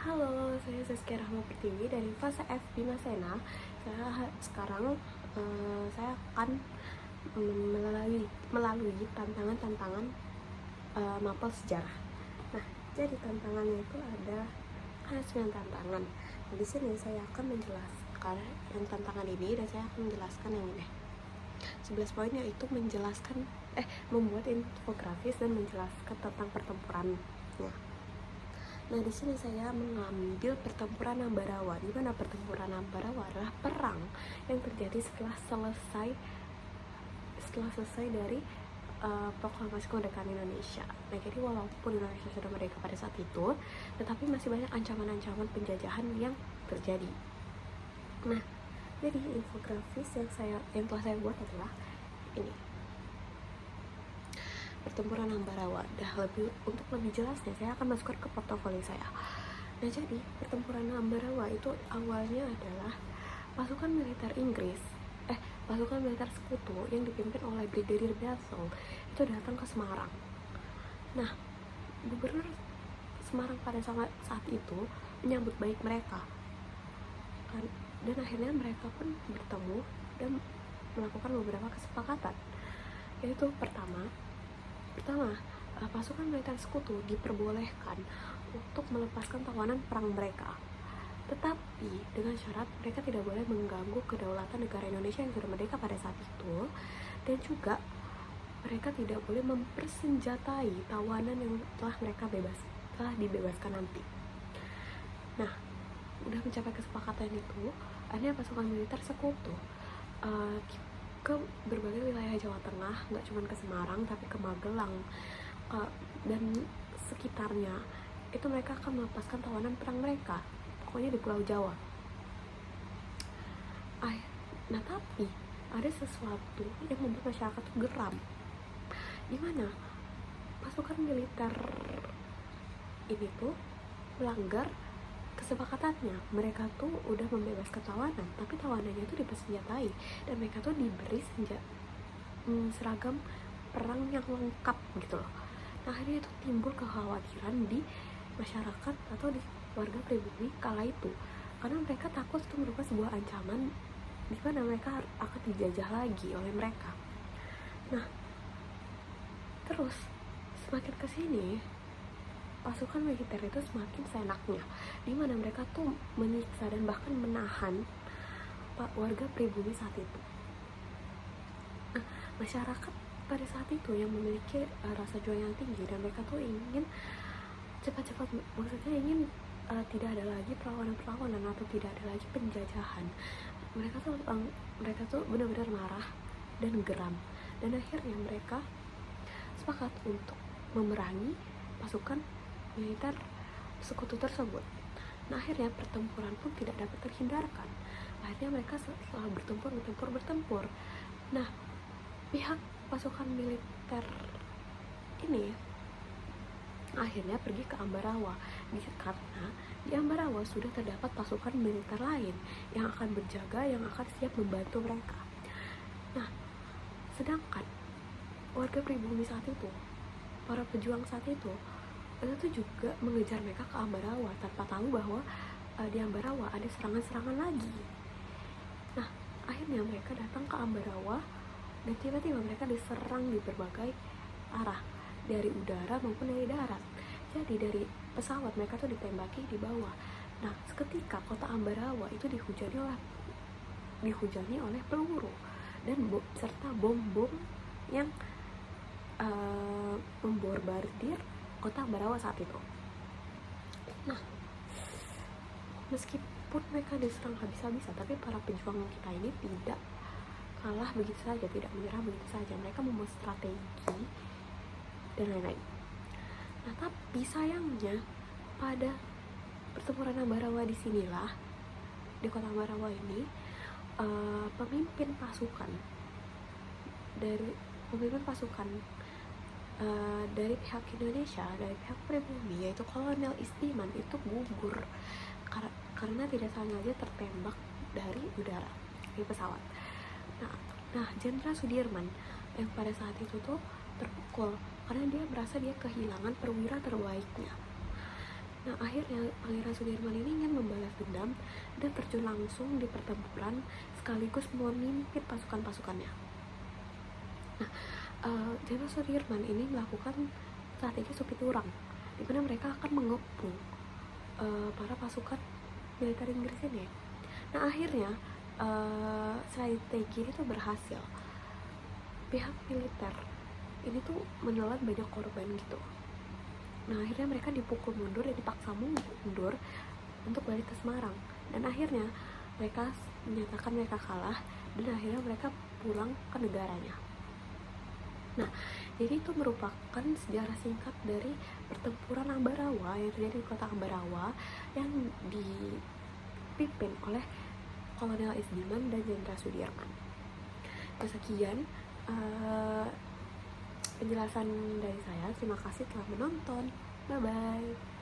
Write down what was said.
Halo, saya Saskia Rahma Pertiwi dari Fase F Bima Sena. Sekarang saya akan melalui tantangan-tantangan mapel sejarah. Nah, jadi tantangannya itu ada 9 tantangan. Nah, di sini saya akan menjelaskan yang tantangan ini dan saya akan menjelaskan yang ini. 11 poinnya itu membuat infografis dan menjelaskan tentang pertempurannya. Nah, di sini saya mengambil pertempuran Ambarawa, di mana pertempuran Ambarawa adalah perang yang terjadi setelah selesai dari proklamasi kemerdekaan Indonesia. Nah, jadi walaupun Indonesia sudah merdeka pada saat itu, tetapi masih banyak ancaman-ancaman penjajahan yang terjadi. Nah, jadi infografis yang telah saya buat adalah ini. Pertempuran Ambarawa. Untuk lebih jelasnya saya akan masukkan ke portofolio saya. Nah, jadi pertempuran Ambarawa itu awalnya adalah pasukan militer sekutu yang dipimpin oleh Brigadir Belsong itu datang ke Semarang. Nah, gubernur Semarang pada saat itu menyambut baik mereka, dan akhirnya mereka pun bertemu dan melakukan beberapa kesepakatan, yaitu pertama, pasukan militer sekutu diperbolehkan untuk melepaskan tawanan perang mereka, tetapi dengan syarat mereka tidak boleh mengganggu kedaulatan negara Indonesia yang sudah merdeka pada saat itu, dan juga mereka tidak boleh mempersenjatai tawanan yang telah dibebaskan nanti. Nah, udah mencapai kesepakatan itu, akhirnya pasukan militer sekutu ke berbagai wilayah Jawa Tengah, nggak cuma ke Semarang tapi ke Magelang dan sekitarnya. Itu mereka akan melepaskan tawanan perang mereka, pokoknya di Pulau Jawa. Nah, tapi ada sesuatu yang membuat masyarakat tuh geram, dimana pasukan militer ini tuh melanggar kesepakatannya. Mereka tuh udah membebaskan tawanan, tapi tawanannya tuh dipersenjatai dan mereka tuh diberi seragam perang yang lengkap gitu loh. Nah, akhirnya itu timbul kekhawatiran di masyarakat atau di warga pribumi kala itu, karena mereka takut itu merupakan sebuah ancaman di mana mereka akan dijajah lagi oleh mereka. Nah, terus semakin kesini pasukan militer itu semakin seenaknya, di mana mereka tuh menyiksa dan bahkan menahan warga pribumi saat itu. Nah, masyarakat pada saat itu yang memiliki rasa juang yang tinggi, dan mereka tuh ingin cepat-cepat, maksudnya ingin tidak ada lagi perlawanan atau tidak ada lagi penjajahan. Mereka tuh benar-benar marah dan geram, dan akhirnya mereka sepakat untuk memerangi pasukan militer sekutu tersebut. Nah, akhirnya pertempuran pun tidak dapat terhindarkan. Akhirnya mereka selalu bertempur. Nah, pihak pasukan militer ini akhirnya pergi ke Ambarawa, karena di Ambarawa sudah terdapat pasukan militer lain yang akan berjaga, yang akan siap membantu mereka. Nah, sedangkan warga pribumi saat itu, para pejuang saat itu juga mengejar mereka ke Ambarawa tanpa tahu bahwa di Ambarawa ada serangan-serangan lagi. Nah, akhirnya mereka datang ke Ambarawa dan tiba-tiba mereka diserang di berbagai arah, dari udara maupun dari darat. Jadi dari pesawat mereka tuh ditembaki di bawah. Nah, seketika kota Ambarawa itu dihujani oleh peluru dan serta bom-bom yang membombardir kota Ambarawa saat itu. Nah, meskipun mereka diserang habis-habisan, tapi para pejuang kita ini tidak kalah begitu saja, tidak menyerah begitu saja. Mereka membuat strategi dan lain-lain. Nah, tapi sayangnya pada pertempuran Ambarawa disinilah, di kota Ambarawa ini, pemimpin pasukan dari pihak Indonesia, dari pihak pribumi, yaitu Kolonel Istiman, itu gugur karena tidak sengaja tertembak dari udara, dari pesawat. Nah, Jenderal Sudirman yang pada saat itu tuh terpukul karena dia merasa dia kehilangan perwira terbaiknya. Nah, akhirnya Pangeran Sudirman ini ingin membalas dendam dan terjun langsung di pertempuran sekaligus memimpin pasukan-pasukannya. Nah, Jenderal Sudirman ini melakukan strategi Supi Turang, di mana mereka akan mengepung para pasukan militer Inggris ini. Nah, akhirnya strategi itu berhasil. Pihak militer ini tuh menelan banyak korban gitu. Nah, akhirnya mereka dipukul mundur dan dipaksa mundur untuk balik ke Semarang. Dan akhirnya mereka menyatakan mereka kalah dan akhirnya mereka pulang ke negaranya. Nah, jadi itu merupakan sejarah singkat dari pertempuran Ambarawa yang terjadi di kota Ambarawa yang dipimpin oleh Kolonel Isdiman dan Jenderal Sudirman. Nah, sekian penjelasan dari saya. Terima kasih telah menonton. Bye bye.